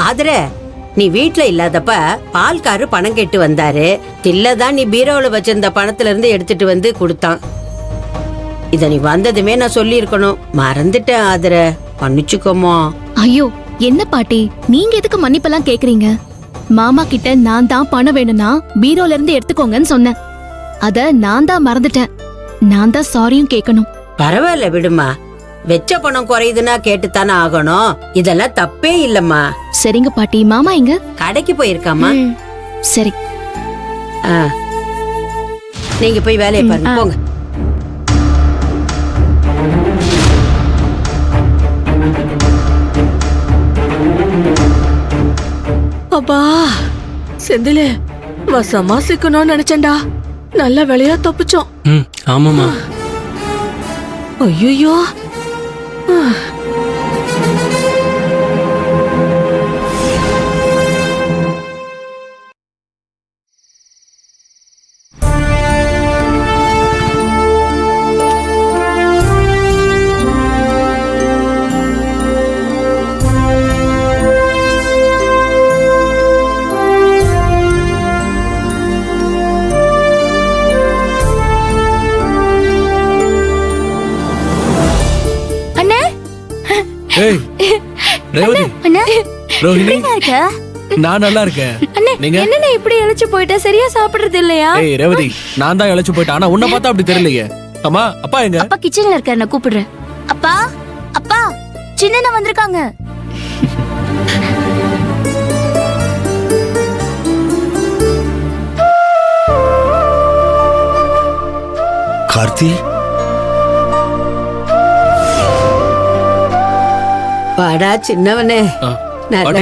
ஆதரே, நீ வீட்ல இல்லாதப்ப பால்காரு பணம் கேட்டு வந்தாரு. தில்லதான் நீ பீரோல வச்சிருந்த பணத்துல இருந்து எடுத்துட்டு வந்து கொடுத்தான். இத நீ வந்ததுமே நான் சொல்லி இருக்கணும். மறந்துட்டேன் ஆதரே, மன்னிச்சுக்கோமா. ஐயோ என்ன பாட்டி, நீங்க எதுக்கு மன்னிப்பெல்லாம் கேக்குறீங்க? மாமா கிட்ட நான் தான் பணம் வேணும்னா பீரோல இருந்து எடுத்துக்கோங்கன்னு சொன்னேன். அத நான் தான் மறந்துட்டேன். நான் தான் சாரியும் கேட்கணும். பரவாயில்ல விடுமா, வெச்ச பணம் குறையுதுன்னா கேட்டுத்தானே ஆகணும். இதெல்லாம் தப்பே இல்லம்மா. சரிங்க பாட்டி. மாமா எங்க? கடைக்கு போயிருக்காமா. சரி, நீங்க போய் வேலையை பாருங்க, போங்க. அப்பா செந்திலே, வசமா சிக்கணும்னு நினைச்சேன்டா. நல்ல வேலையா தப்பிச்சோம். ஆமாமா. ஐயோ, ஏய் ரேவதி, ரோஹிணி, நான் நல்லா இருக்கேன். நீங்க என்ன இப்படி இழைச்சு போயிட்ட? சரியா சாப்பிடுறது இல்லையா? ஏய் ரேவதி, நான் தான் இழைச்சு போயிட்டேன். ஆனா உன்னை பார்த்தா அப்படி தெரியலையே. அம்மா, அப்பா எங்க? அப்பா கிச்சன்ல இருக்காரு, நான் கூப்பிடுறேன். அப்பா, அப்பா, சின்னண்ணா வந்திருக்காங்க. கார்த்தி, வாடா சின்னவனே. நல்லா